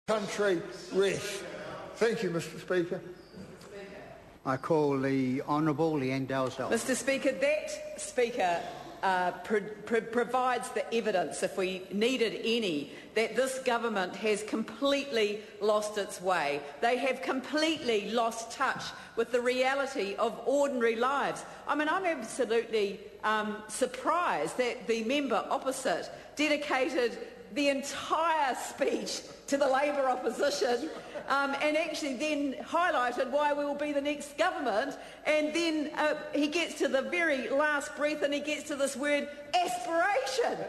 country rest. Thank you, Mr. Speaker. I call the Honourable Leanne Dalzell. Mr. Speaker, that Speaker provides the evidence, if we needed any, that this government has completely lost its way. They have completely lost touch with the reality of ordinary lives. I mean, I'm absolutely surprised that the member opposite dedicated the entire speech to the Labour opposition and actually then highlighted why we will be the next government, and then he gets to the very last breath and he gets to this word aspiration.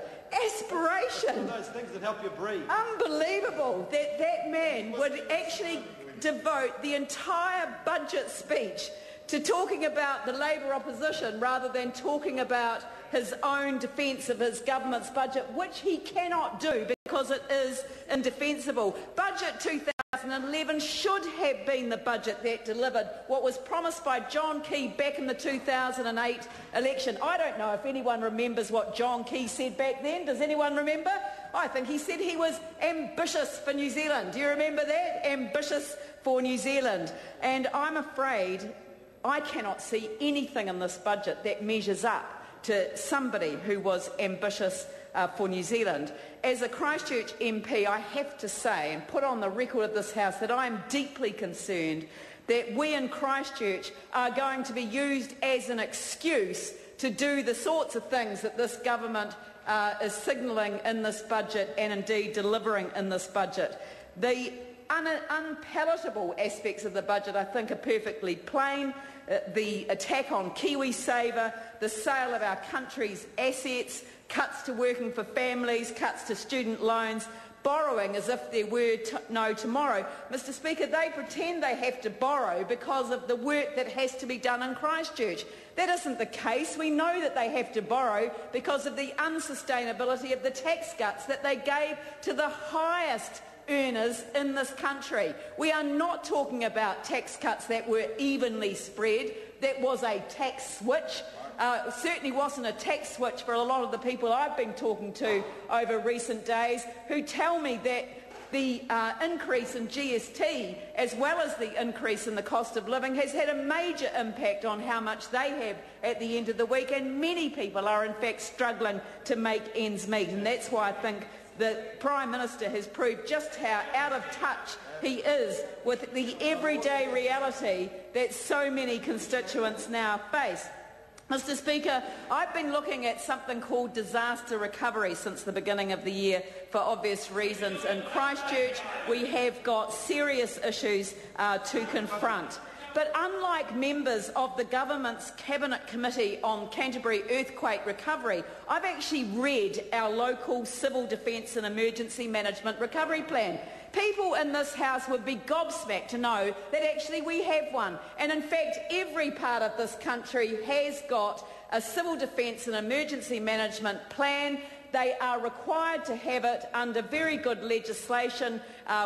Aspiration. Those things that help you breathe. Unbelievable that that man would actually devote the entire budget speech to talking about the Labour opposition rather than talking about his own defence of his government's budget, which he cannot do because it is indefensible. Budget 2011 should have been the budget that delivered what was promised by John Key back in the 2008 election. I don't know if anyone remembers what John Key said back then. Does anyone remember? I think he said he was ambitious for New Zealand. Do you remember that? Ambitious for New Zealand. And I'm afraid I cannot see anything in this budget that measures up to somebody who was ambitious for New Zealand. As a Christchurch MP, I have to say and put on the record of this House that I am deeply concerned that we in Christchurch are going to be used as an excuse to do the sorts of things that this government is signalling in this budget and indeed delivering in this budget. The unpalatable aspects of the budget, I think, are perfectly plain. The attack on KiwiSaver, the sale of our country's assets, cuts to working for families, cuts to student loans, borrowing as if there were no tomorrow. Mr. Speaker, they pretend they have to borrow because of the work that has to be done in Christchurch. That isn't the case. We know that they have to borrow because of the unsustainability of the tax cuts that they gave to the highest earners in this country. We are not talking about tax cuts that were evenly spread. That was a tax switch. Certainly wasn't a tax switch for a lot of the people I've been talking to over recent days, who tell me that the increase in GST, as well as the increase in the cost of living, has had a major impact on how much they have at the end of the week, and many people are in fact struggling to make ends meet. And that's why I think the Prime Minister has proved just how out of touch he is with the everyday reality that so many constituents now face. Mr. Speaker, I've been looking at something called disaster recovery since the beginning of the year for obvious reasons. In Christchurch, we have got serious issues to confront. But unlike members of the government's Cabinet Committee on Canterbury Earthquake Recovery, I've actually read our local Civil Defence and Emergency Management Recovery Plan. People in this House would be gobsmacked to know that actually we have one. And in fact, every part of this country has got a Civil Defence and Emergency Management Plan. They are required to have it under very good legislation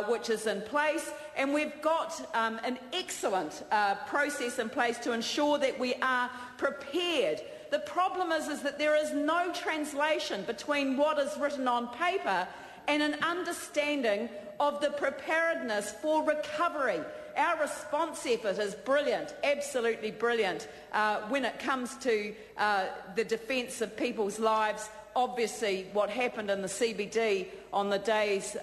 which is in place, and we've got an excellent process in place to ensure that we are prepared. The problem is that there is no translation between what is written on paper and an understanding of the preparedness for recovery. Our response effort is brilliant, absolutely brilliant, when it comes to the defence of people's lives. Obviously, what happened in the CBD on the days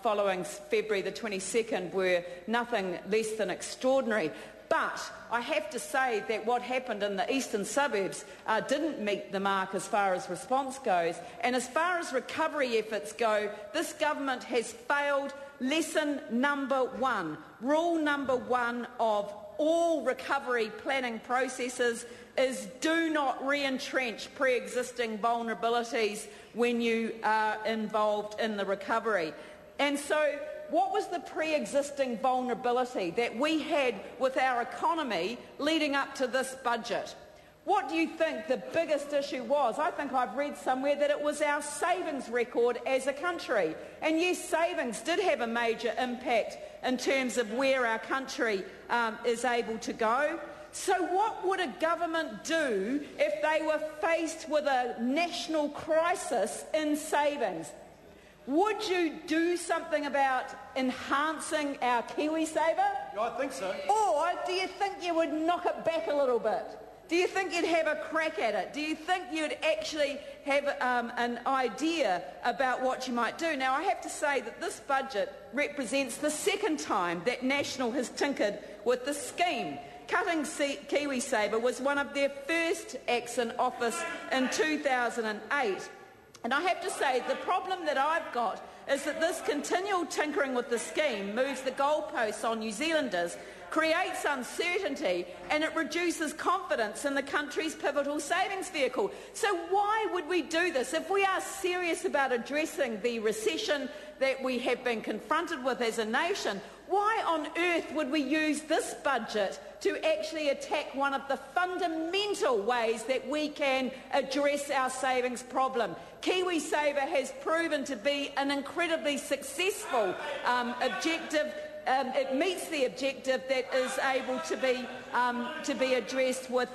following February the 22nd were nothing less than extraordinary. But I have to say that what happened in the eastern suburbs didn't meet the mark as far as response goes. And as far as recovery efforts go, this government has failed lesson number one. Rule number one of all recovery planning processes is do not re-entrench pre-existing vulnerabilities when you are involved in the recovery. And so what was the pre-existing vulnerability that we had with our economy leading up to this budget? What do you think the biggest issue was? I think I've read somewhere that it was our savings record as a country. And yes, savings did have a major impact in terms of where our country is able to go. So what would a government do if they were faced with a national crisis in savings? would you do something about enhancing our KiwiSaver? Yeah, I think so. Or do you think you would knock it back a little bit? Do you think you'd have a crack at it? Do you think you'd actually have an idea about what you might do? Now, I have to say that this budget represents the second time that National has tinkered with the scheme. Cutting KiwiSaver was one of their first acts in office in 2008. And I have to say, the problem that I've got is that this continual tinkering with the scheme moves the goalposts on New Zealanders, creates uncertainty, and it reduces confidence in the country's pivotal savings vehicle. So why would we do this? If we are serious about addressing the recession that we have been confronted with as a nation, why on earth would we use this budget to actually attack one of the fundamental ways that we can address our savings problem? KiwiSaver has proven to be an incredibly successful objective. It meets the objective that is able to be addressed with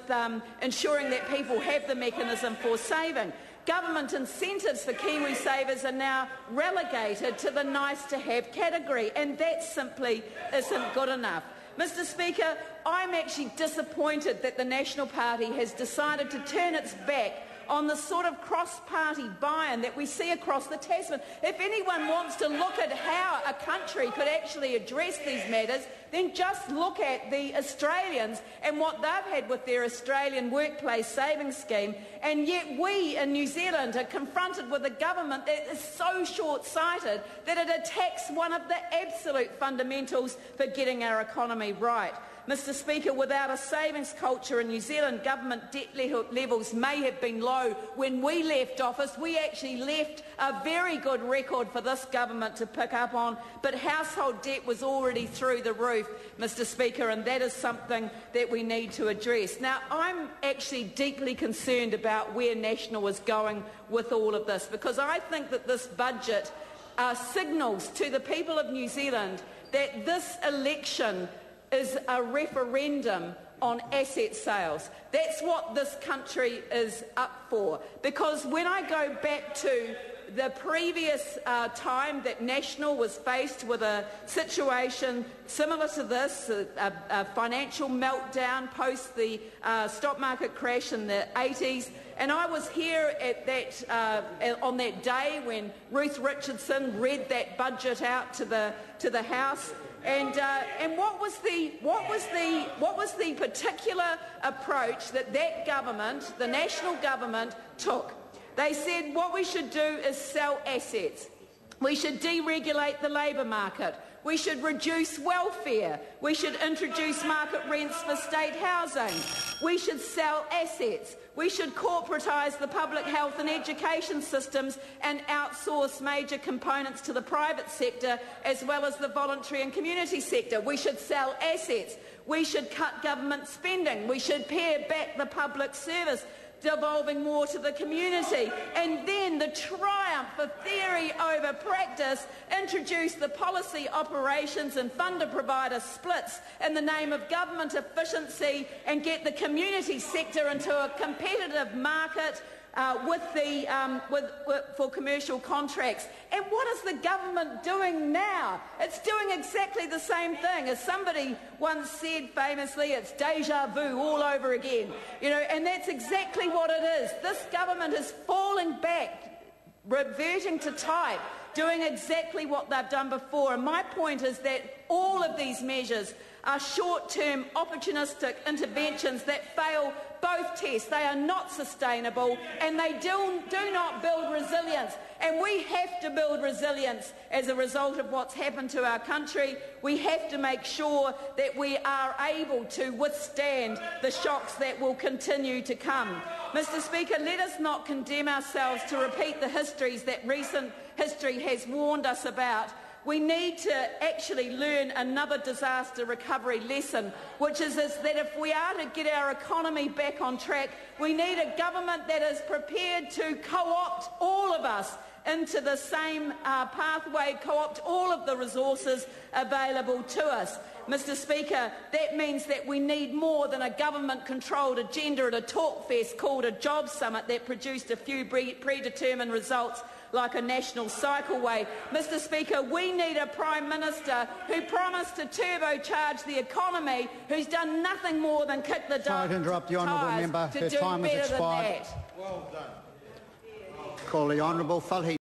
ensuring that people have the mechanism for saving. Government incentives for KiwiSavers are now relegated to the nice-to-have category, and that simply isn't good enough. Mr Speaker, I'm actually disappointed that the National Party has decided to turn its back on the sort of cross-party buy-in that we see across the Tasman. If anyone wants to look at how a country could actually address these matters, then just look at the Australians and what they've had with their Australian workplace savings scheme, and yet we in New Zealand are confronted with a government that is so short-sighted that it attacks one of the absolute fundamentals for getting our economy right. Mr Speaker, without a savings culture in New Zealand, government debt levels may have been low when we left office. We actually left a very good record for this government to pick up on, but household debt was already through the roof, Mr Speaker, and that is something that we need to address. Now, I'm actually deeply concerned about where National is going with all of this, because I think that this budget signals to the people of New Zealand that this election is a referendum on asset sales. That's what this country is up for. Because when I go back to the previous time that National was faced with a situation similar to this, a financial meltdown post the stock market crash in the 80s, and I was here at that on that day when Ruth Richardson read that budget out to the House. And what was the particular approach that government, the National government, took? They said what we should do is sell assets. We should deregulate the labour market. We should reduce welfare. We should introduce market rents for state housing. We should sell assets. We should corporatise the public health and education systems and outsource major components to the private sector as well as the voluntary and community sector. We should sell assets. We should cut government spending. We should pare back the public service, devolving more to the community. And then the triumph of theory over practice, introduce the policy, operations and funder-provider splits in the name of government efficiency and get the community sector into a competitive market for commercial contracts. And what is the government doing now? It's doing exactly the same thing. As somebody once said famously, it's deja vu all over again. And that's exactly what it is. This government is falling back, reverting to type, doing exactly what they've done before. And my point is that all of these measures are short-term opportunistic interventions that fail both tests. They are not sustainable and they do not build resilience. And we have to build resilience as a result of what's happened to our country. We have to make sure that we are able to withstand the shocks that will continue to come. Mr Speaker, let us not condemn ourselves to repeat the histories that recent history has warned us about. We need to actually learn another disaster recovery lesson, which is that if we are to get our economy back on track, we need a government that is prepared to co-opt all of us into the same pathway, co-opt all of the resources available to us. Mr Speaker, that means that we need more than a government-controlled agenda at a talk fest called a Jobs Summit that produced a few predetermined results like a national cycleway. Mr Speaker, we need a Prime Minister who promised to turbocharge the economy, who's done nothing more than kick the Sorry to interrupt the honourable member. to Her do time has better than expired. that. Call the Honourable Falhey.